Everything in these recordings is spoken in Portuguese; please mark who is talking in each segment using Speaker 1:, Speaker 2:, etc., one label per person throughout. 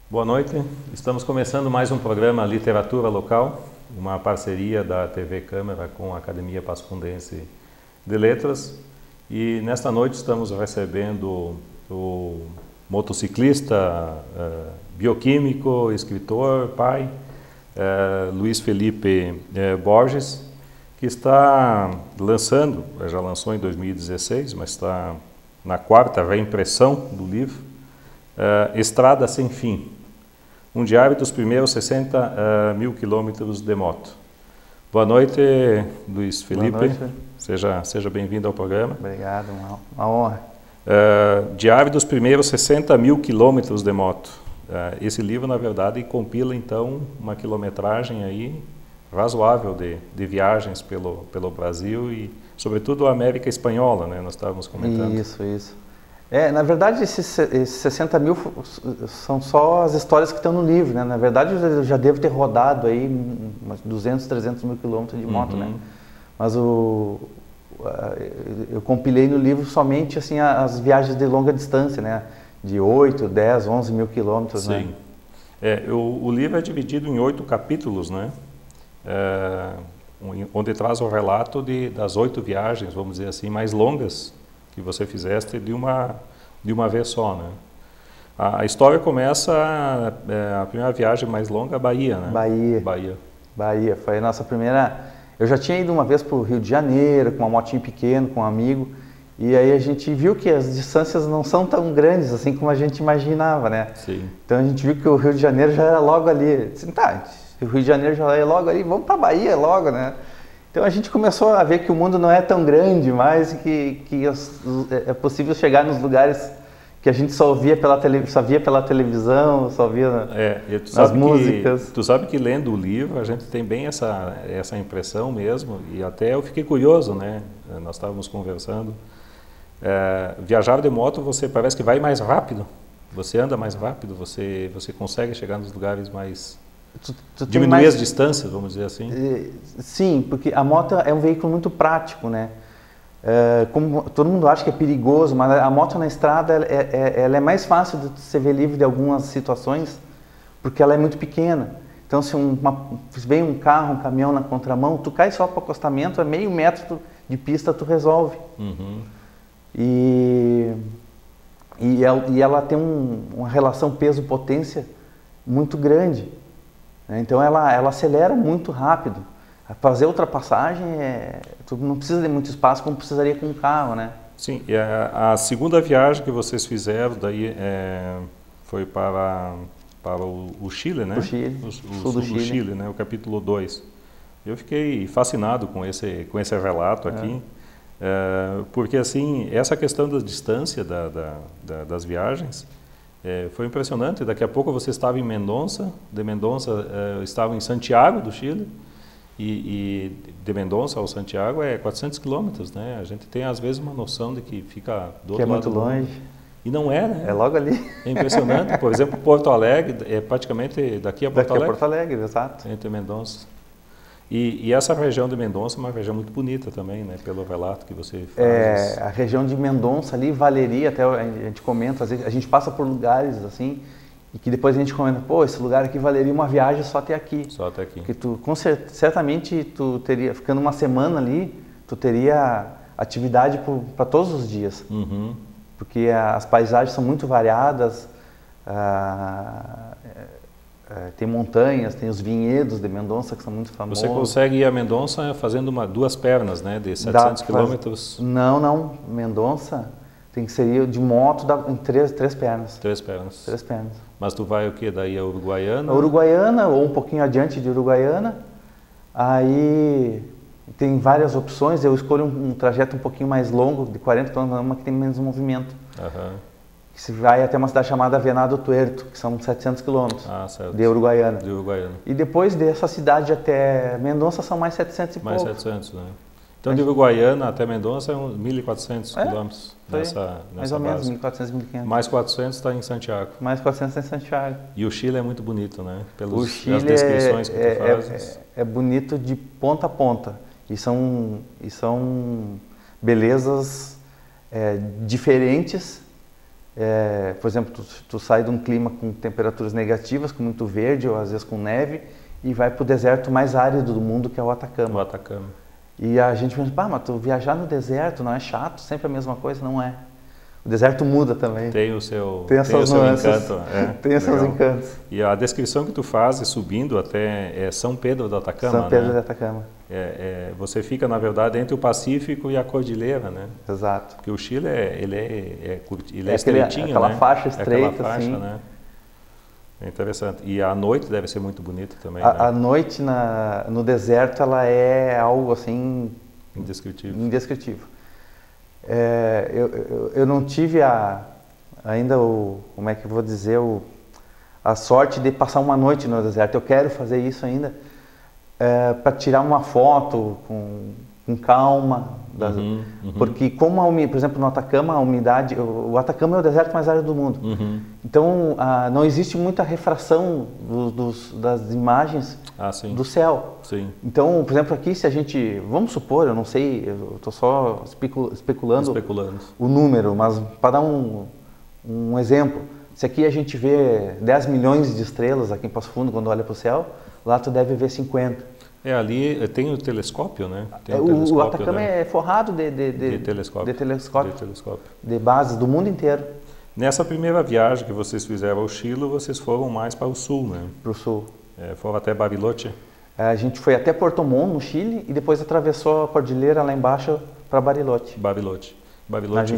Speaker 1: Boa noite, estamos começando mais um programa Literatura Local, uma parceria da TV Câmara com a Academia Passo Fundense de Letras. E nesta noite estamos recebendo o motociclista, bioquímico, escritor, pai, Luiz Felipe Borges, que está lançando, já lançou em 2016, mas está na quarta reimpressão do livro, Estrada Sem Fim, um diário dos primeiros 60 mil quilômetros de moto. Boa noite, Luiz Felipe.
Speaker 2: Boa noite.
Speaker 1: Seja bem-vindo ao programa.
Speaker 2: Obrigado, uma honra.
Speaker 1: Diário dos primeiros 60 mil quilômetros de moto. Esse livro, na verdade, compila, então, uma quilometragem aí razoável de viagens pelo Brasil e, sobretudo, a América Espanhola, né? Nós estávamos comentando.
Speaker 2: Isso. Na verdade, esses 60 mil são só as histórias que estão no livro, né? Na verdade, eu já devo ter rodado aí umas 200, 300 mil quilômetros de moto, né? Mas eu compilei no livro somente assim, as viagens de longa distância, né? De 8, 10, 11 mil quilômetros, né?
Speaker 1: Sim. O livro é dividido em 8 capítulos, né? Onde traz o relato das 8 viagens, vamos dizer assim, mais longas que você fizeste de uma vez só, né? A história começa, a primeira viagem mais longa, a Bahia, né?
Speaker 2: Bahia, foi a nossa primeira... Eu já tinha ido uma vez para o Rio de Janeiro, com uma motinha pequena, com um amigo, e aí a gente viu que as distâncias não são tão grandes assim como a gente imaginava, né?
Speaker 1: Sim.
Speaker 2: Então a gente viu que o Rio de Janeiro já era logo ali. Assim, tá, o Rio de Janeiro já é logo ali, vamos para a Bahia logo, né? Então a gente começou a ver que o mundo não é tão grande mais e que é possível chegar nos lugares que a gente só via pela televisão, só via nas músicas.
Speaker 1: Tu sabe que lendo o livro a gente tem bem essa impressão mesmo, e até eu fiquei curioso, né? Nós estávamos conversando. Viajar de moto, você parece que vai mais rápido, você anda mais rápido, você consegue chegar nos lugares mais... Diminuir as distâncias, vamos dizer assim?
Speaker 2: Sim, porque a moto é um veículo muito prático, né? Como todo mundo acha que é perigoso, mas a moto na estrada ela é mais fácil de você ver livre de algumas situações, porque ela é muito pequena. Então, se vem um carro, um caminhão na contramão, tu cai só para o acostamento, é meio metro de pista, tu resolve.
Speaker 1: Uhum.
Speaker 2: E ela tem uma relação peso-potência muito grande. Então ela acelera muito rápido. Fazer ultrapassagem, tu não precisa de muito espaço como precisaria com um carro, né?
Speaker 1: Sim, e a segunda viagem que vocês fizeram daí foi para o Chile, né?
Speaker 2: O Chile,
Speaker 1: o sul do Chile, né? O capítulo 2. Eu fiquei fascinado com esse relato aqui, porque assim, essa questão da distância das viagens foi impressionante. Daqui a pouco você estava em Mendonça, de Mendonça estava em Santiago do Chile, e de Mendonça ao Santiago é 400 quilômetros, né? A gente tem às vezes uma noção de que fica do outro lado.
Speaker 2: Que é muito longe.
Speaker 1: E não é, né?
Speaker 2: É logo ali.
Speaker 1: É impressionante. Por exemplo, Porto Alegre é praticamente daqui a Porto Alegre.
Speaker 2: Daqui a Porto Alegre, exato.
Speaker 1: Entre Mendonça. E essa região de Mendonça é uma região muito bonita também, né? Pelo relato que você faz.
Speaker 2: A região de Mendonça ali valeria, até a gente comenta, às vezes a gente passa por lugares assim, e que depois a gente comenta, pô, esse lugar aqui valeria uma viagem só até aqui.
Speaker 1: Só até aqui.
Speaker 2: Porque certamente tu teria, ficando uma semana ali, tu teria atividade para todos os dias.
Speaker 1: Uhum.
Speaker 2: Porque as paisagens são muito variadas, tem montanhas, tem os vinhedos de Mendonça que são muito famosos.
Speaker 1: Você consegue ir a Mendonça fazendo duas pernas, né? De 700 quilômetros?
Speaker 2: Não. Mendonça tem que ser de moto em três pernas.
Speaker 1: Três pernas.
Speaker 2: Três pernas.
Speaker 1: Mas tu vai o quê? Daí a Uruguaiana?
Speaker 2: A Uruguaiana, ou um pouquinho adiante de Uruguaiana. Aí tem várias opções. Eu escolho um trajeto um pouquinho mais longo, de 40 km, uma que tem menos movimento.
Speaker 1: Aham.
Speaker 2: Que se vai até uma cidade chamada Venado Tuerto, que são 700 quilômetros de Uruguaiana.
Speaker 1: De Uruguaiana.
Speaker 2: E depois dessa cidade até Mendonça são mais 700 e pouco.
Speaker 1: Mais 700, né? Então, de Uruguaiana até Mendonça é uns 1.400 quilômetros nessa
Speaker 2: mais ou menos,
Speaker 1: base.
Speaker 2: 1.400, 1.500.
Speaker 1: Mais 400 está em Santiago.
Speaker 2: Mais 400 está em Santiago.
Speaker 1: E o Chile é muito bonito, né?
Speaker 2: O Chile
Speaker 1: as descrições que tu fazes.
Speaker 2: É bonito de ponta a ponta. E são belezas diferentes. Por exemplo, tu sai de um clima com temperaturas negativas, com muito verde ou às vezes com neve, e vai para o deserto mais árido do mundo, que é o Atacama.
Speaker 1: O Atacama.
Speaker 2: E a gente pensa, mas tu viajar no deserto não é chato? Sempre a mesma coisa? Não é. O deserto muda também.
Speaker 1: Tem o seu
Speaker 2: nuances,
Speaker 1: encanto.
Speaker 2: Tem os seus encantos.
Speaker 1: E a descrição que tu fazes subindo até São Pedro do Atacama,
Speaker 2: São Pedro do Atacama.
Speaker 1: Você fica, na verdade, entre o Pacífico e a Cordilheira, né?
Speaker 2: Exato.
Speaker 1: Porque o Chile ele é estreitinho,
Speaker 2: aquela
Speaker 1: né?
Speaker 2: faixa estreita,
Speaker 1: aquela faixa,
Speaker 2: assim.
Speaker 1: né? É interessante. E a noite deve ser muito bonita também,
Speaker 2: A noite no deserto, ela é algo assim...
Speaker 1: Indescritível.
Speaker 2: Eu não tive ainda como é que eu vou dizer, a sorte de passar uma noite no deserto. Eu quero fazer isso ainda, para tirar uma foto com calma. Porque como por exemplo, no Atacama, a umidade... O Atacama é o deserto mais árido do mundo. Então, não existe muita refração das imagens do céu.
Speaker 1: Sim.
Speaker 2: Então, por exemplo, aqui se a gente... Vamos supor, eu não sei, eu estou só especulando o número, mas para dar um exemplo, se aqui a gente vê 10 milhões de estrelas aqui em Passo Fundo, quando olha para o céu, lá tu deve ver 50.
Speaker 1: Ali tem o telescópio, né?
Speaker 2: O Atacama é forrado de
Speaker 1: telescópio.
Speaker 2: De bases do mundo inteiro.
Speaker 1: Nessa primeira viagem que vocês fizeram ao Chile, vocês foram mais para o sul, né?
Speaker 2: Para o sul.
Speaker 1: Foram até Bariloche?
Speaker 2: A gente foi até Puerto Montt, no Chile, e depois atravessou a cordilheira lá embaixo para Bariloche.
Speaker 1: Bariloche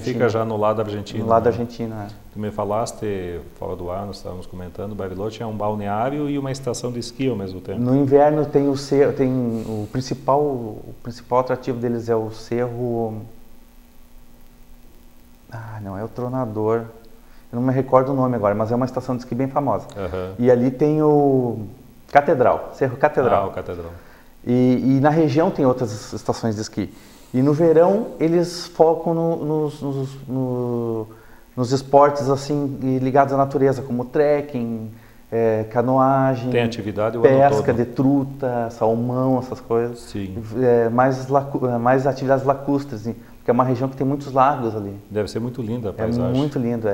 Speaker 1: fica já no lado argentino.
Speaker 2: No lado da Argentina,
Speaker 1: Tu me falaste, fora do ar, nós estávamos comentando, Bariloche é um balneário e uma estação de esqui ao mesmo tempo.
Speaker 2: No inverno tem o principal atrativo deles é o Cerro... não é o Tronador. Eu não me recordo o nome agora, mas é uma estação de esqui bem famosa. E ali tem o Catedral, Cerro Catedral.
Speaker 1: O Catedral.
Speaker 2: E na região tem outras estações de esqui. E no verão eles focam nos esportes assim ligados à natureza, como trekking, canoagem,
Speaker 1: tem atividade
Speaker 2: pesca de truta, salmão, essas coisas.
Speaker 1: Sim.
Speaker 2: Mais atividades lacustres, porque é uma região que tem muitos lagos ali.
Speaker 1: Deve ser muito linda a paisagem.
Speaker 2: É muito lindo,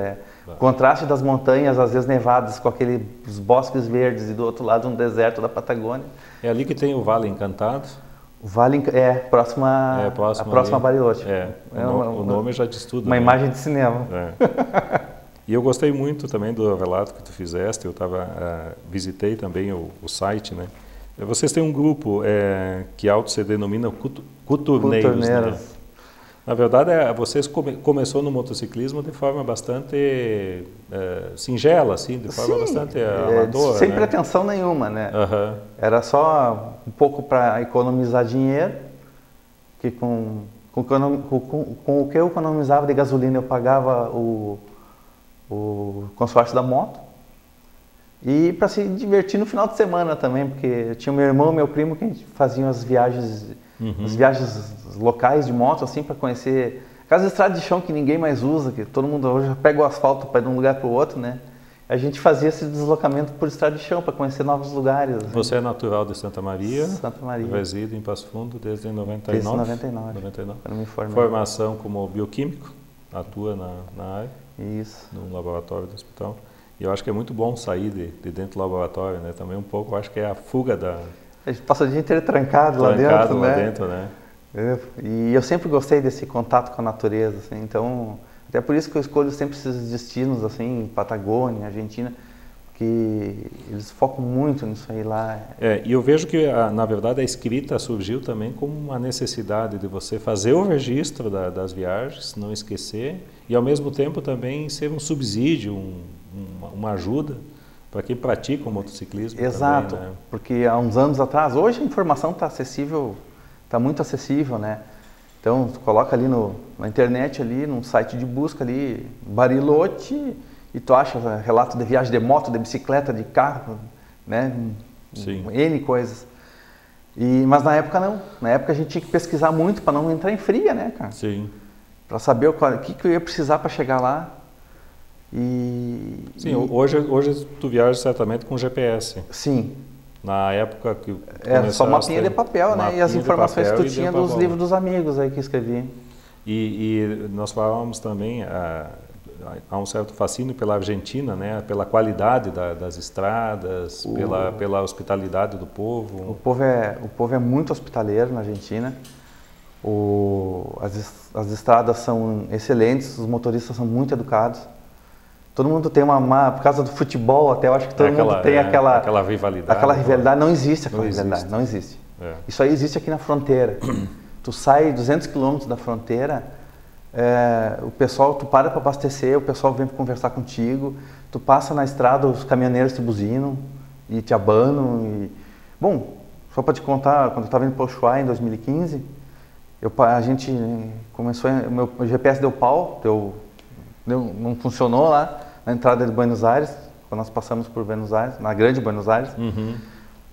Speaker 2: O contraste das montanhas, às vezes nevadas, com aqueles bosques verdes e do outro lado um deserto da Patagônia.
Speaker 1: É ali que tem o Vale Encantado?
Speaker 2: O Vale próximo a Bariloche.
Speaker 1: O nome já diz tudo.
Speaker 2: Uma imagem de cinema.
Speaker 1: E eu gostei muito também do relato que tu fizeste, eu visitei também o site, né? Vocês têm um grupo que se denomina Cuturneiros, né? Na verdade, vocês começou no motociclismo de forma bastante singela, assim, de forma bastante amadora.
Speaker 2: Sem pretensão nenhuma, né? Era só um pouco para economizar dinheiro, que com o que eu economizava de gasolina eu pagava o consórcio da moto. E para se divertir no final de semana também, porque eu tinha meu irmão e meu primo que faziam as viagens locais de moto, assim, para conhecer aquelas estradas de chão que ninguém mais usa, que todo mundo hoje já pega o asfalto para ir de um lugar para o outro, né? A gente fazia esse deslocamento por estrada de chão para conhecer novos lugares. Assim.
Speaker 1: Você é natural de Santa Maria?
Speaker 2: Santa Maria.
Speaker 1: Reside em Passo Fundo desde 99?
Speaker 2: Desde 99.
Speaker 1: Quando me formei. Formação como bioquímico, atua na área.
Speaker 2: Isso.
Speaker 1: No laboratório do hospital. E eu acho que é muito bom sair de dentro do laboratório, né? Também um pouco, eu acho que é a fuga da...
Speaker 2: A gente passa o dia inteiro trancado lá dentro, né? E eu sempre gostei desse contato com a natureza, assim, então... Até por isso que eu escolho sempre esses destinos, assim, Patagônia, Argentina, que eles focam muito nisso aí lá.
Speaker 1: E eu vejo que, na verdade, a escrita surgiu também como uma necessidade de você fazer o registro das viagens, não esquecer, e ao mesmo tempo também ser um subsídio, uma ajuda para quem pratica o motociclismo.
Speaker 2: Exato,
Speaker 1: também, né?
Speaker 2: Porque há uns anos atrás, hoje a informação está acessível, está muito acessível, né? Então, tu coloca ali na internet, ali, num site de busca ali, Bariloche, e tu acha relato de viagem de moto, de bicicleta, de carro, né?
Speaker 1: Sim.
Speaker 2: N coisas. Mas na época não. Na época a gente tinha que pesquisar muito para não entrar em fria, né, cara?
Speaker 1: Sim.
Speaker 2: Para saber o que eu ia precisar para chegar lá.
Speaker 1: Sim, hoje tu viaja certamente com GPS.
Speaker 2: Sim.
Speaker 1: Na época que
Speaker 2: Era só mapinha de papel, né? E as informações que tu tinha dos livros dos amigos aí que escrevi.
Speaker 1: E nós falávamos também, há um certo fascínio pela Argentina, né? Pela qualidade das estradas, pela hospitalidade do povo.
Speaker 2: O povo é muito hospitaleiro na Argentina. As estradas são excelentes, os motoristas são muito educados. Todo mundo tem por causa do futebol até, eu acho que todo mundo tem
Speaker 1: aquela rivalidade.
Speaker 2: Aquela rivalidade, não existe aquela rivalidade, não existe. Isso aí existe aqui na fronteira. Tu sai 200 quilômetros da fronteira, o pessoal, tu para abastecer, o pessoal vem conversar contigo, tu passa na estrada, os caminhoneiros te buzinam e te abanam. Bom, só para te contar, quando eu estava indo para o Ushuaia em 2015, a gente começou, meu GPS deu pau, não funcionou lá na entrada de Buenos Aires, quando nós passamos por Buenos Aires, na grande Buenos Aires,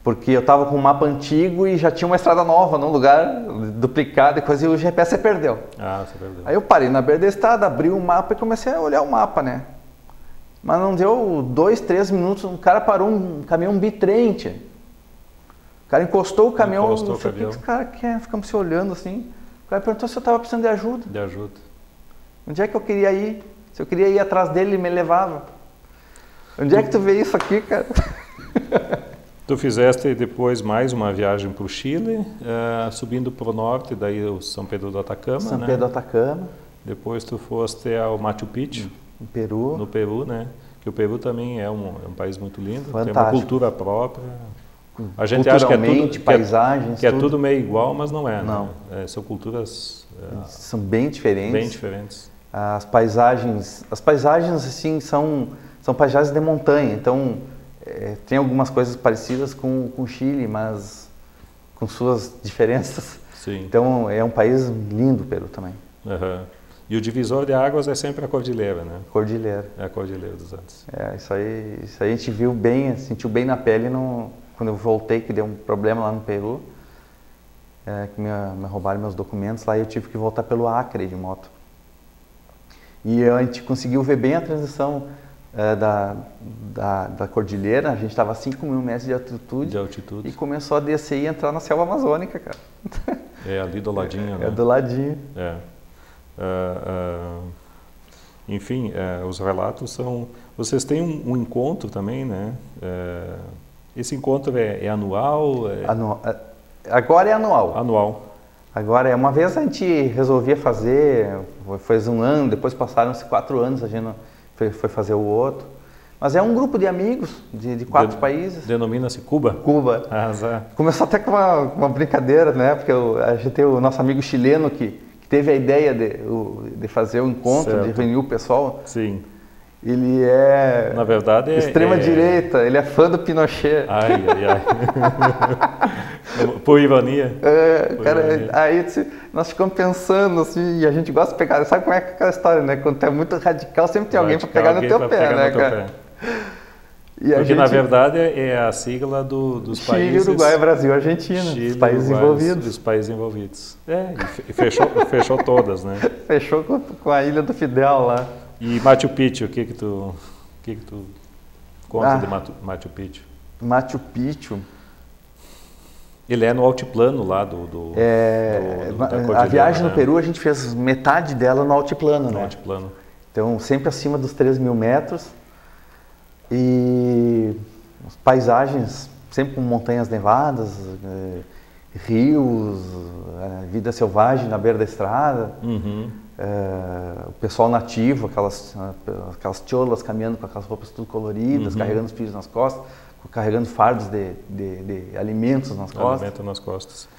Speaker 2: porque eu estava com um mapa antigo e já tinha uma estrada nova num lugar duplicado e coisa, e o GPS se perdeu.
Speaker 1: Você perdeu.
Speaker 2: Aí eu parei na beira da estrada, abri o mapa e comecei a olhar o mapa, né? Mas não deu 2, 3 minutos, um cara parou um caminhão bitrem. O cara encostou o caminhão, não sei o que esse cara quer, ficamos se olhando assim. O cara perguntou se eu estava precisando de ajuda.
Speaker 1: De ajuda.
Speaker 2: Onde é que eu queria ir? Se eu queria ir atrás dele, ele me levava. Onde é que tu vê isso aqui, cara?
Speaker 1: Tu fizeste depois mais uma viagem para o Chile, subindo para o norte, daí o São Pedro do Atacama,
Speaker 2: São Pedro do Atacama.
Speaker 1: Depois tu foste ao Machu Picchu. No Peru, né? Que o Peru também é um país muito lindo,
Speaker 2: fantástico.
Speaker 1: Tem uma cultura própria. A gente acha que é tudo,
Speaker 2: paisagens,
Speaker 1: que é tudo meio igual, mas não é.
Speaker 2: Não.
Speaker 1: Né? São culturas
Speaker 2: são bem diferentes.
Speaker 1: Bem diferentes.
Speaker 2: As paisagens assim são paisagens de montanha. Então tem algumas coisas parecidas com o Chile, mas com suas diferenças.
Speaker 1: Sim.
Speaker 2: Então é um país lindo, o Peru também.
Speaker 1: E o divisor de águas é sempre a cordilheira, né?
Speaker 2: Cordilheira.
Speaker 1: É a Cordilheira dos Andes.
Speaker 2: Isso aí a gente viu bem, sentiu bem na pele quando eu voltei, que deu um problema lá no Peru, que me roubaram meus documentos lá e eu tive que voltar pelo Acre de moto. E a gente conseguiu ver bem a transição da cordilheira. A gente estava a 5.000 metros de altitude e começou a descer e entrar na selva amazônica, cara.
Speaker 1: Ali do ladinho, né?
Speaker 2: Do ladinho.
Speaker 1: Enfim, os relatos são... Vocês têm um encontro também, né? Esse encontro é anual?
Speaker 2: Agora é anual.
Speaker 1: Anual.
Speaker 2: Agora, uma vez a gente resolvia fazer, fez um ano, depois passaram-se 4 anos, a gente foi fazer o outro. Mas é um grupo de amigos de 4 países.
Speaker 1: Denomina-se Cuba?
Speaker 2: Cuba. Começou até com uma brincadeira, né? Porque a gente tem o nosso amigo chileno que teve a ideia de fazer o encontro, de reunir o pessoal.
Speaker 1: Sim.
Speaker 2: Ele é,
Speaker 1: na verdade,
Speaker 2: extrema-direita, ele é fã do Pinochet.
Speaker 1: Ai. Por ironia.
Speaker 2: Aí nós ficamos pensando assim, e a gente gosta de pegar, sabe como é aquela história, né? Quando tu é muito radical, sempre tem alguém para pegar no teu pé, né, cara?
Speaker 1: Porque na verdade é a sigla dos países...
Speaker 2: Chile, Uruguai, Brasil, Argentina, os países envolvidos.
Speaker 1: Os países envolvidos. E fechou todas, né?
Speaker 2: Fechou com a Ilha do Fidel lá.
Speaker 1: E Machu Picchu, o que tu conta de Machu Picchu?
Speaker 2: Machu Picchu...
Speaker 1: Ele é no altiplano lá
Speaker 2: a viagem no Peru, a gente fez metade dela no altiplano, né?
Speaker 1: Altiplano.
Speaker 2: Então, sempre acima dos 3.000 metros. E as paisagens, sempre com montanhas nevadas, rios, vida selvagem na beira da estrada. O pessoal nativo, aquelas cholas caminhando com aquelas roupas tudo coloridas, carregando os filhos nas costas, carregando fardos de alimentos nas costas.
Speaker 1: Alimento nas costas.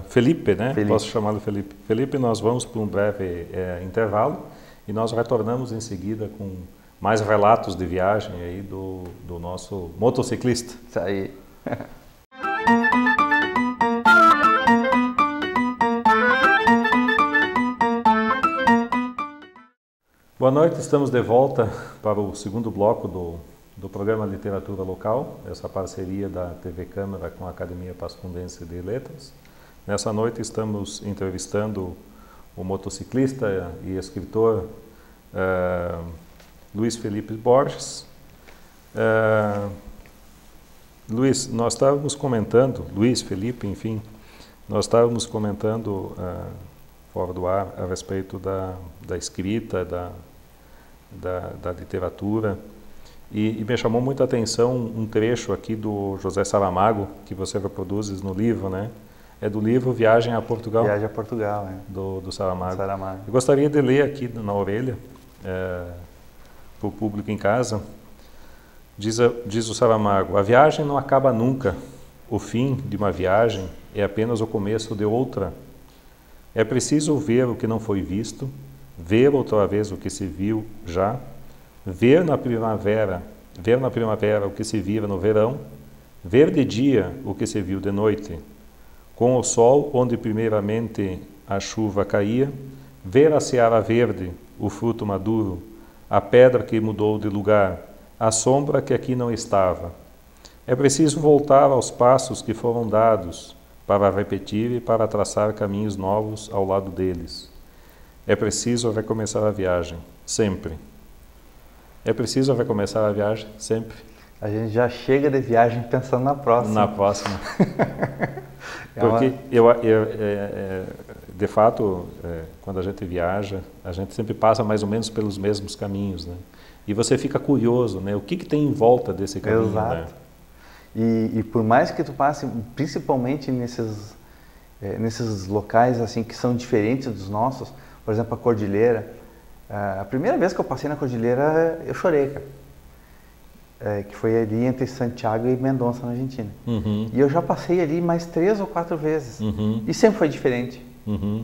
Speaker 1: Felipe, né? Posso chamá-lo Felipe. Felipe, nós vamos para um breve intervalo e nós retornamos em seguida com mais relatos de viagem aí do nosso motociclista.
Speaker 2: Isso aí.
Speaker 1: Boa noite, estamos de volta para o segundo bloco do programa Literatura Local, essa parceria da TV Câmara com a Academia Pasfundense de Letras. Nessa noite estamos entrevistando o motociclista e escritor Luiz Felipe Borges. Luiz, nós estávamos comentando, Luiz, Felipe, enfim, nós estávamos comentando fora do ar a respeito da escrita, da literatura, e me chamou muita atenção um trecho aqui do José Saramago, que você reproduzes no livro, né? É do livro Viagem a Portugal.
Speaker 2: Viagem a Portugal, né?
Speaker 1: Do Saramago.
Speaker 2: Saramago.
Speaker 1: Eu gostaria de ler aqui na orelha, para o público em casa. Diz o Saramago: a viagem não acaba nunca. O fim de uma viagem é apenas o começo de outra. É preciso ver o que não foi visto, ver outra vez o que se viu já, ver na primavera o que se vira no verão, ver de dia o que se viu de noite, com o sol onde primeiramente a chuva caía, ver a seara verde, o fruto maduro, a pedra que mudou de lugar, a sombra que aqui não estava. É preciso voltar aos passos que foram dados, para repetir e para traçar caminhos novos ao lado deles. É preciso recomeçar a viagem, sempre. É preciso recomeçar a viagem, sempre.
Speaker 2: A gente já chega de viagem pensando na próxima.
Speaker 1: Na próxima. Porque, de fato, quando a gente viaja, a gente sempre passa mais ou menos pelos mesmos caminhos, né? E você fica curioso, né? O que tem em volta desse caminho,
Speaker 2: exato.
Speaker 1: Né?
Speaker 2: E por mais que tu passe, principalmente nesses locais assim que são diferentes dos nossos, por exemplo, a Cordilheira. A primeira vez que eu passei na Cordilheira, eu chorei, cara. Que foi ali entre Santiago e Mendoza, na Argentina.
Speaker 1: Uhum.
Speaker 2: E eu já passei ali mais 3 ou 4 vezes.
Speaker 1: Uhum.
Speaker 2: E sempre foi diferente.
Speaker 1: Uhum.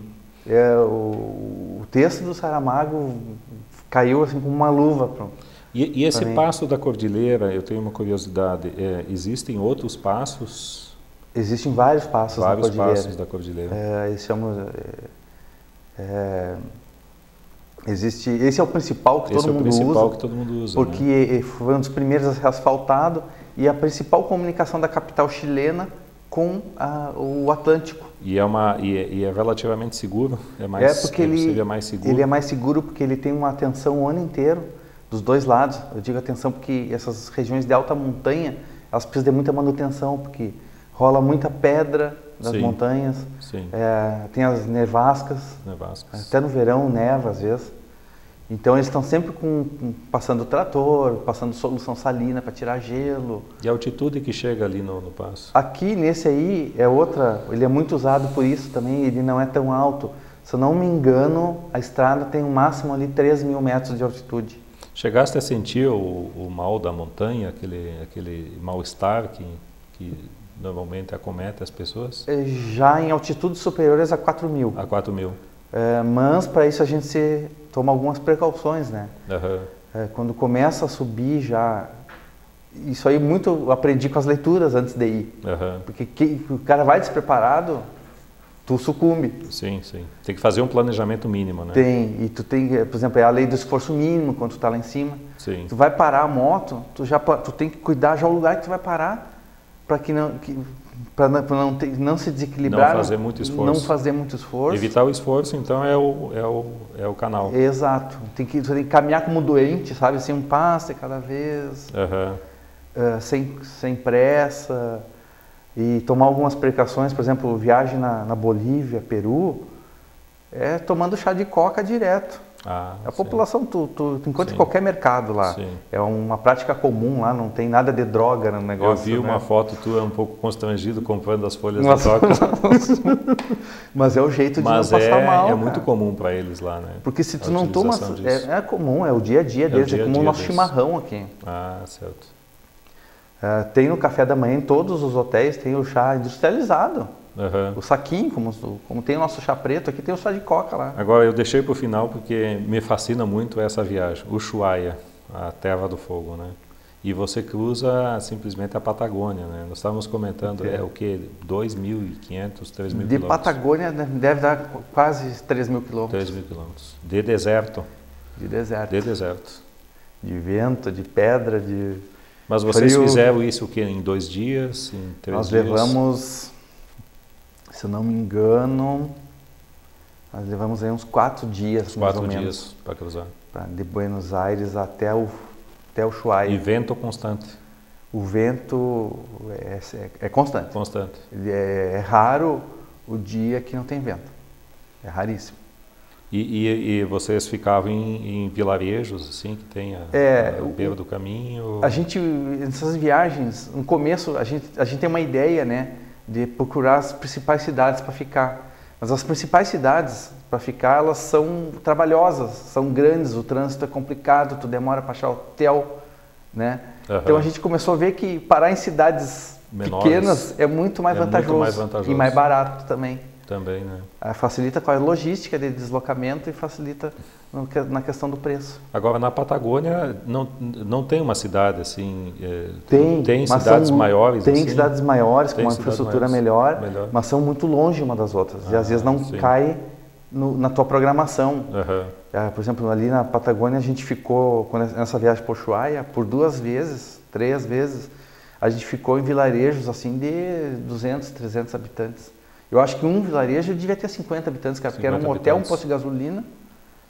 Speaker 2: O texto do Saramago caiu assim como uma luva.
Speaker 1: E esse passo da Cordilheira, eu tenho uma curiosidade, existem outros passos?
Speaker 2: Existem vários passos na Cordilheira.
Speaker 1: Vários passos da Cordilheira.
Speaker 2: Esse é o principal que todo mundo usa. Porque
Speaker 1: né?
Speaker 2: Foi um dos primeiros a ser asfaltado e a principal comunicação da capital chilena com o Atlântico.
Speaker 1: E é relativamente seguro? Seria mais seguro?
Speaker 2: Ele é mais seguro porque ele tem uma atenção o ano inteiro, dos dois lados. Eu digo atenção porque essas regiões de alta montanha, elas precisam de muita manutenção, porque rola muita pedra das montanhas, tem as nevascas, até no verão neva às vezes. Então eles estão sempre passando trator, passando solução salina para tirar gelo.
Speaker 1: E a altitude que chega ali no passo?
Speaker 2: Aqui nesse aí ele é muito usado por isso também, ele não é tão alto. Se eu não me engano, a estrada tem um máximo ali 3.000 metros de altitude.
Speaker 1: Chegaste a sentir o mal da montanha, aquele mal-estar que normalmente acomete as pessoas?
Speaker 2: Já em altitudes superiores a 4.000.
Speaker 1: A 4.000.
Speaker 2: Mas para isso a gente toma algumas precauções, né?
Speaker 1: Uhum.
Speaker 2: Quando começa a subir já... Isso aí muito eu aprendi com as leituras antes de ir.
Speaker 1: Uhum.
Speaker 2: Porque o cara vai despreparado, tu sucumbe.
Speaker 1: Sim. Tem que fazer um planejamento mínimo, né?
Speaker 2: Tem. E tu tem, por exemplo, é a lei do esforço mínimo quando tu tá lá em cima.
Speaker 1: Sim.
Speaker 2: Tu vai parar a moto, tu tem que cuidar já o lugar que tu vai parar para não se desequilibrar.
Speaker 1: Não fazer muito esforço.
Speaker 2: Não fazer muito esforço.
Speaker 1: Evitar o esforço, então, é o canal.
Speaker 2: Exato. Tu tem que caminhar como doente, sabe? Assim, um passo de cada vez.
Speaker 1: Uhum.
Speaker 2: Sem pressa. E tomar algumas precauções, por exemplo, viagem na Bolívia, Peru, tomando chá de coca direto. A população, tu encontra em qualquer mercado lá. Sim. É uma prática comum lá, não tem nada de droga no negócio.
Speaker 1: Eu vi uma foto tua um pouco constrangido comprando as folhas de coca.
Speaker 2: Mas é o jeito de não passar mal.
Speaker 1: É muito comum para eles lá, né?
Speaker 2: Porque se tu não toma, é comum, é o dia a dia deles, é como o nosso chimarrão aqui.
Speaker 1: Certo.
Speaker 2: Tem no café da manhã, em todos os hotéis, tem o chá industrializado.
Speaker 1: Uhum.
Speaker 2: O saquinho, como tem o nosso chá preto, aqui tem o chá de coca lá.
Speaker 1: Agora, eu deixei para o final porque me fascina muito essa viagem. Ushuaia, a Terra do Fogo, né? E você cruza simplesmente a Patagônia, né? Nós estávamos comentando, o quê? 2.500, 3.000 quilômetros.
Speaker 2: De Patagônia deve dar quase 3.000 quilômetros.
Speaker 1: 3.000 quilômetros. De deserto.
Speaker 2: De deserto.
Speaker 1: De deserto.
Speaker 2: De vento, de pedra, de...
Speaker 1: Mas vocês fizeram isso o quê? Em 2 dias? Em 3 dias?
Speaker 2: Nós levamos, se eu não me engano, nós levamos aí uns 4 dias, mais ou menos.
Speaker 1: 4 dias para cruzar.
Speaker 2: De Buenos Aires até o Ushuaia.
Speaker 1: E vento constante?
Speaker 2: O vento é constante.
Speaker 1: Constante.
Speaker 2: É raro o dia que não tem vento. É raríssimo.
Speaker 1: E vocês ficavam em vilarejos, assim, que tem a beira do caminho?
Speaker 2: A gente, nessas viagens, no começo, a gente tem uma ideia, né, de procurar as principais cidades para ficar. Mas as principais cidades para ficar, elas são trabalhosas, são grandes, o trânsito é complicado, tu demora para achar hotel, né? Então a gente começou a ver que parar em cidades menores, pequenas é muito mais vantajoso e mais barato também.
Speaker 1: Também, né?
Speaker 2: Facilita com a logística de deslocamento e facilita na questão do preço.
Speaker 1: Agora, na Patagônia, não tem uma cidade assim...
Speaker 2: Tem
Speaker 1: cidades maiores?
Speaker 2: Tem
Speaker 1: assim?
Speaker 2: cidades maiores, com uma infraestrutura melhor, mas são muito longe uma das outras. E às vezes não cai na tua programação. Por exemplo, ali na Patagônia, a gente ficou, nessa viagem para Ushuaia, por 2 vezes, 3 vezes, a gente ficou em vilarejos assim de 200, 300 habitantes. Eu acho que um vilarejo devia ter 50 habitantes, porque era um hotel, um posto de gasolina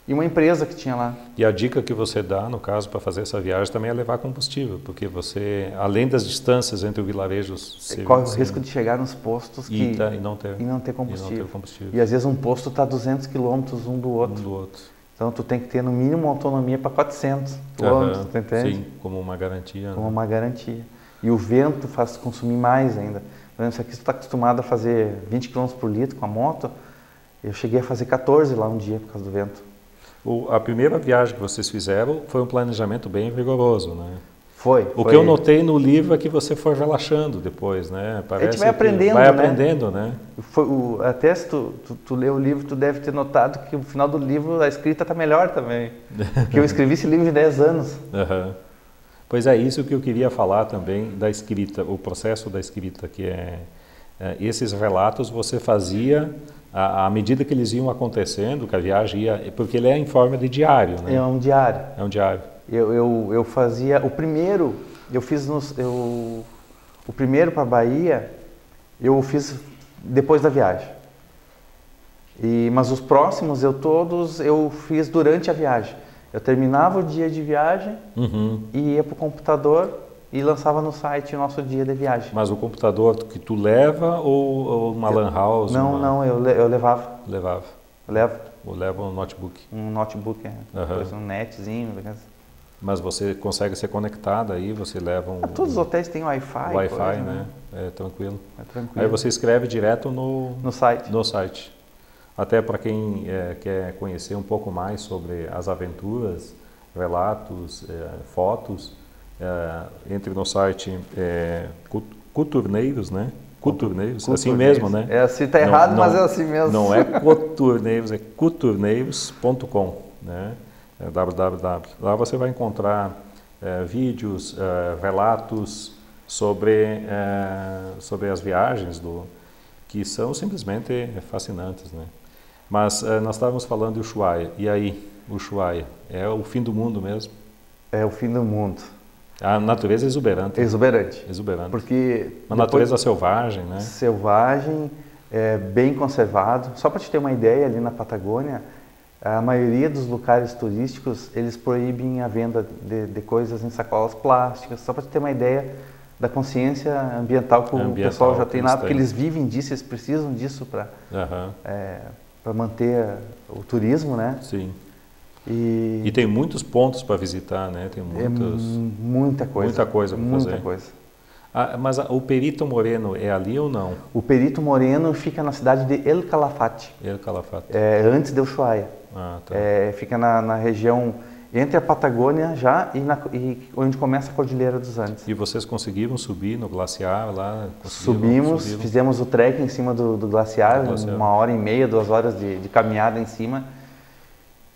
Speaker 2: e uma empresa que tinha lá.
Speaker 1: E a dica que você dá, no caso, para fazer essa viagem também é levar combustível, porque você, além das distâncias entre os vilarejos...
Speaker 2: corre o risco de chegar nos postos
Speaker 1: e não ter
Speaker 2: combustível. E às vezes um posto está a 200 quilômetros um do outro. Então tu tem que ter no mínimo autonomia para 400 quilômetros, tu entende?
Speaker 1: Sim, como uma garantia.
Speaker 2: Como uma garantia. E o vento faz consumir mais ainda. Por exemplo, se aqui tu está acostumado a fazer 20 km por litro com a moto, eu cheguei a fazer 14 lá um dia por causa do vento.
Speaker 1: A primeira viagem que vocês fizeram foi um planejamento bem rigoroso, né?
Speaker 2: Foi.
Speaker 1: O que eu notei no livro é que você foi relaxando depois, né? Parece
Speaker 2: a gente vai aprendendo,
Speaker 1: vai aprendendo, né?
Speaker 2: Até se tu lê o livro, tu deve ter notado que no final do livro a escrita está melhor também. Porque eu escrevi esse livro de 10 anos.
Speaker 1: Pois é, isso que eu queria falar também da escrita, o processo da escrita, que esses relatos você fazia à medida que eles iam acontecendo, que a viagem ia, porque ele é em forma de diário, né?
Speaker 2: É um diário.
Speaker 1: É um diário.
Speaker 2: Eu fazia, o primeiro, o primeiro para a Bahia, eu fiz depois da viagem. Mas os próximos eu fiz durante a viagem. Eu terminava o dia de viagem e ia para o computador e lançava no site o nosso dia de viagem.
Speaker 1: Mas o computador que tu leva ou uma lan house?
Speaker 2: Não, eu levava.
Speaker 1: Levava?
Speaker 2: Eu levo.
Speaker 1: Ou leva um notebook?
Speaker 2: Um notebook, depois um netzinho.
Speaker 1: Mas você consegue ser conectado aí, você leva um...
Speaker 2: Todos os hotéis têm Wi-Fi.
Speaker 1: Wi-Fi, né? É tranquilo.
Speaker 2: É tranquilo.
Speaker 1: Aí você escreve direto no
Speaker 2: site.
Speaker 1: No site. Até para quem quer conhecer um pouco mais sobre as aventuras, relatos, fotos, entre no site Coturneiros, né? Coturneiros, assim mesmo, né?
Speaker 2: Assim está errado, mas é assim mesmo.
Speaker 1: Não é Coturneiros, é coturneiros.com, né? www. Lá você vai encontrar vídeos, relatos sobre as viagens, que são simplesmente fascinantes, né? Mas nós estávamos falando de Ushuaia. E aí, Ushuaia, é o fim do mundo mesmo?
Speaker 2: É o fim do mundo.
Speaker 1: A natureza é exuberante.
Speaker 2: Exuberante.
Speaker 1: Exuberante.
Speaker 2: Porque
Speaker 1: a natureza selvagem, né?
Speaker 2: Selvagem, bem conservado. Só para te ter uma ideia, ali na Patagônia, a maioria dos locais turísticos, eles proíbem a venda de coisas em sacolas plásticas. Só para te ter uma ideia da consciência ambiental que o pessoal já tem lá, porque eles vivem disso, eles precisam disso para manter o turismo, né?
Speaker 1: Sim. E tem muitos pontos para visitar, né? Tem
Speaker 2: muita coisa.
Speaker 1: Muita coisa para fazer.
Speaker 2: Muita coisa.
Speaker 1: Mas o Perito Moreno é ali ou não?
Speaker 2: O Perito Moreno fica na cidade de El Calafate.
Speaker 1: El Calafate.
Speaker 2: Antes de Ushuaia.
Speaker 1: Tá.
Speaker 2: Fica na região entre a Patagônia e onde começa a Cordilheira dos Andes.
Speaker 1: E vocês conseguiram subir no glaciar lá?
Speaker 2: Subiram. Fizemos o trek em cima do glaciar, 1h30, 2 horas de caminhada em cima.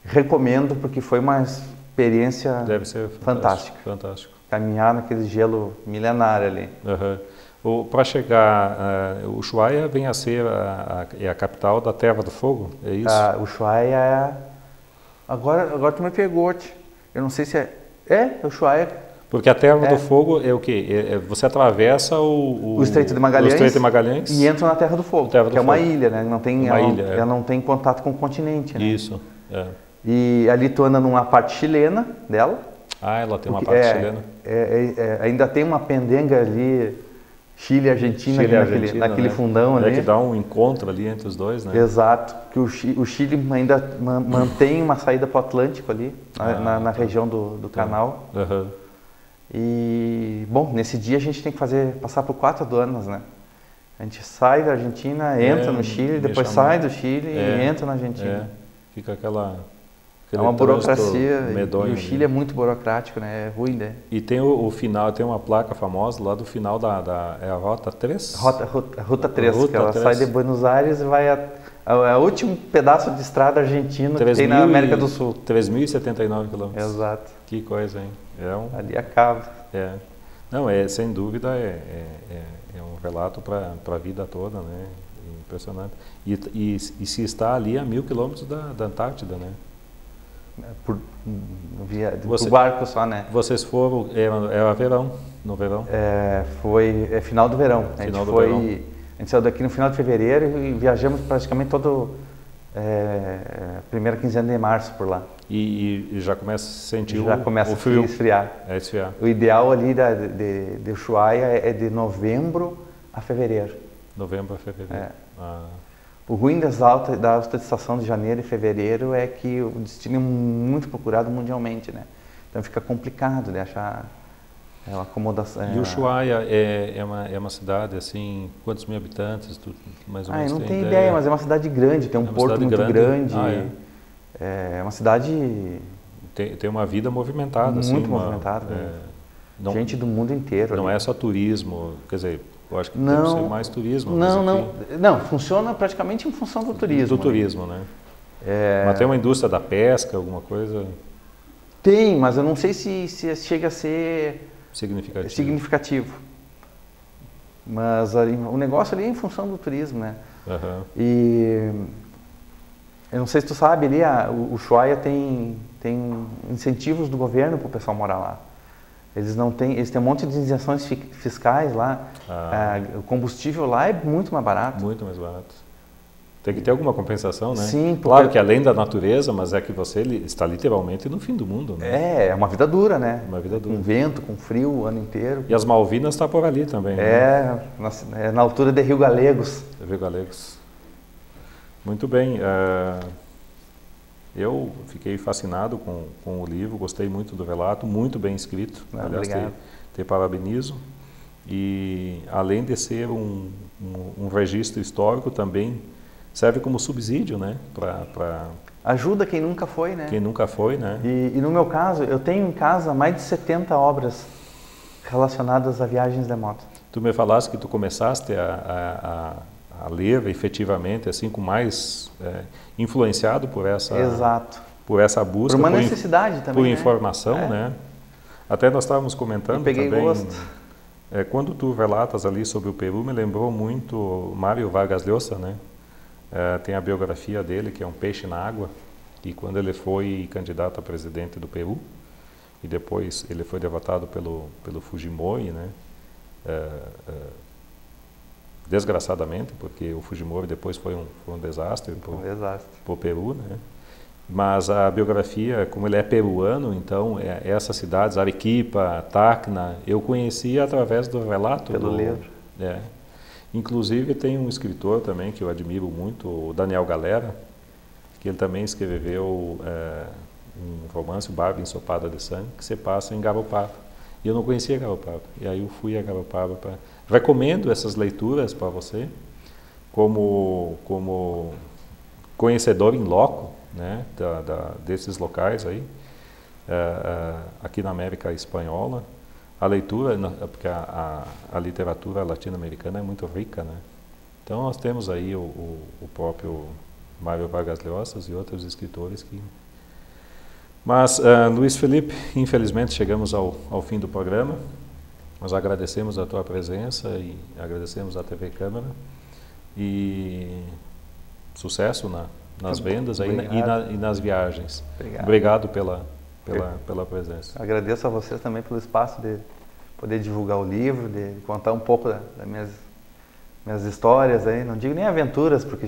Speaker 2: Recomendo porque foi uma experiência
Speaker 1: Deve ser
Speaker 2: fantástica.
Speaker 1: Fantástico.
Speaker 2: Caminhar naquele gelo milenário ali.
Speaker 1: Para chegar, Ushuaia vem a ser a capital da Terra do Fogo, é isso?
Speaker 2: Ushuaia Agora tu me pegou, eu não sei se Ushuaia.
Speaker 1: Porque a Terra do Fogo é o quê? Você atravessa o
Speaker 2: Estreito de Magalhães, e entra na Terra do Fogo, que é uma ilha, né? Ela não tem contato com o continente, né?
Speaker 1: Isso,
Speaker 2: E ali tu anda numa parte chilena dela.
Speaker 1: Ah, ela tem uma parte chilena.
Speaker 2: Ainda tem uma pendenga ali, Chile e Argentina, naquele
Speaker 1: né?
Speaker 2: fundão ali.
Speaker 1: É que dá um encontro ali entre os dois, né?
Speaker 2: Exato, que o Chile ainda mantém uma saída para o Atlântico ali, na região do canal.
Speaker 1: Uhum.
Speaker 2: E, bom, nesse dia a gente tem que passar por 4 aduanas, né? A gente sai da Argentina, entra no Chile, depois sai do Chile e entra na Argentina.
Speaker 1: Fica aquela...
Speaker 2: É uma burocracia,
Speaker 1: medonho,
Speaker 2: e o Chile é muito burocrático, né? É ruim, né?
Speaker 1: E tem o final, tem uma placa famosa lá do final é a Rota 3?
Speaker 2: Rota 3, que ela sai de Buenos Aires e vai ao último pedaço de estrada argentina que tem na América do Sul.
Speaker 1: 3.079 quilômetros.
Speaker 2: Exato.
Speaker 1: Que coisa, hein?
Speaker 2: Ali acaba.
Speaker 1: Não, sem dúvida, é um relato para a vida toda, né? Impressionante. E se está ali a 1.000 quilômetros da Antártida, né?
Speaker 2: Por barco só, né?
Speaker 1: Vocês foram, era verão, no verão?
Speaker 2: Foi final do verão.
Speaker 1: Final do
Speaker 2: verão.
Speaker 1: A
Speaker 2: gente saiu daqui no final de fevereiro e viajamos praticamente primeira quinzena de março por lá.
Speaker 1: E já começa a sentir
Speaker 2: o frio. A esfriar.
Speaker 1: Esfriar.
Speaker 2: O ideal ali de Ushuaia é de novembro a fevereiro.
Speaker 1: Novembro a fevereiro.
Speaker 2: O ruim da alta estação de janeiro e fevereiro é que o destino é muito procurado mundialmente, né? Então fica complicado de achar uma acomodação.
Speaker 1: E Ushuaia é uma cidade, assim, quantos mil habitantes? Mais ou menos
Speaker 2: eu não tenho ideia, mas é uma cidade grande, tem um porto muito grande. É uma cidade...
Speaker 1: Tem uma vida movimentada.
Speaker 2: Muito movimentada. Gente do mundo inteiro.
Speaker 1: Não é só turismo, quer dizer... Eu acho que deve ser mais turismo.
Speaker 2: Não, funciona praticamente em função do turismo.
Speaker 1: Do turismo, né? Mas tem uma indústria da pesca, alguma coisa?
Speaker 2: Tem, mas eu não sei se chega a ser significativo. Mas ali, o negócio ali é em função do turismo, né?
Speaker 1: Uhum.
Speaker 2: E eu não sei se tu sabe, ali o Ushuaia tem incentivos do governo para o pessoal morar lá. Eles têm um monte de isenções fiscais lá. O combustível lá é muito mais barato.
Speaker 1: Muito mais barato. Tem que ter alguma compensação, né?
Speaker 2: Sim.
Speaker 1: Claro que além da natureza, mas é que você está literalmente no fim do mundo, né?
Speaker 2: É uma vida dura, né?
Speaker 1: Uma vida dura.
Speaker 2: Com vento, com frio o ano inteiro.
Speaker 1: E as Malvinas estão por ali também, né?
Speaker 2: Na altura de Rio Gallegos.
Speaker 1: Rio Gallegos. Muito bem. Eu fiquei fascinado com o livro, gostei muito do relato, muito bem escrito. Aliás, te parabenizo. E além de ser um registro histórico, também serve como subsídio, né?
Speaker 2: Ajuda quem nunca foi, né?
Speaker 1: Quem nunca foi, né?
Speaker 2: E no meu caso, eu tenho em casa mais de 70 obras relacionadas a viagens de moto.
Speaker 1: Tu me falaste que tu começaste a ler efetivamente, assim, com mais influenciado por essa,
Speaker 2: Exato.
Speaker 1: Por essa busca,
Speaker 2: por uma necessidade também,
Speaker 1: por informação, né? Até nós estávamos comentando
Speaker 2: peguei
Speaker 1: também.
Speaker 2: Gosto.
Speaker 1: Quando tu relatas ali sobre o Peru, me lembrou muito Mário Vargas Llosa, né? Tem a biografia dele, que é Um Peixe na Água, e quando ele foi candidato a presidente do Peru, e depois ele foi derrotado pelo Fujimori, né? Desgraçadamente, porque o Fujimori depois foi um desastre para o Peru, né? Mas a biografia, como ele é peruano, então essas cidades, Arequipa, Tacna, eu conhecia através do relato.
Speaker 2: Pelo livro.
Speaker 1: Inclusive tem um escritor também que eu admiro muito, o Daniel Galera, que ele também escreveu um romance, Barba Ensopada de Sangue, que se passa em Garopaba. E eu não conhecia Garopaba. E aí eu fui a Garopaba para... Recomendo essas leituras para você, como conhecedor em loco, né, desses locais aí, aqui na América Espanhola. A leitura, porque a literatura latino-americana é muito rica, né? Então nós temos aí o próprio Mário Vargas Llosa e outros escritores que... Mas, Luiz Felipe, infelizmente chegamos ao fim do programa. Nós agradecemos a tua presença e agradecemos a TV Câmara e sucesso nas vendas aí, e nas viagens. Obrigado pela presença.
Speaker 2: Agradeço a vocês também pelo espaço de poder divulgar o livro, de contar um pouco das minhas histórias aí. Não digo nem aventuras, porque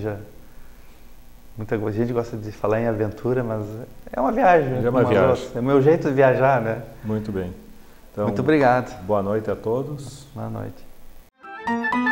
Speaker 2: Muita gente gosta de falar em aventura, mas é uma viagem.
Speaker 1: É uma viagem.
Speaker 2: É o meu jeito de viajar, né?
Speaker 1: Muito bem. Então,
Speaker 2: muito obrigado.
Speaker 1: Boa noite a todos.
Speaker 2: Boa noite.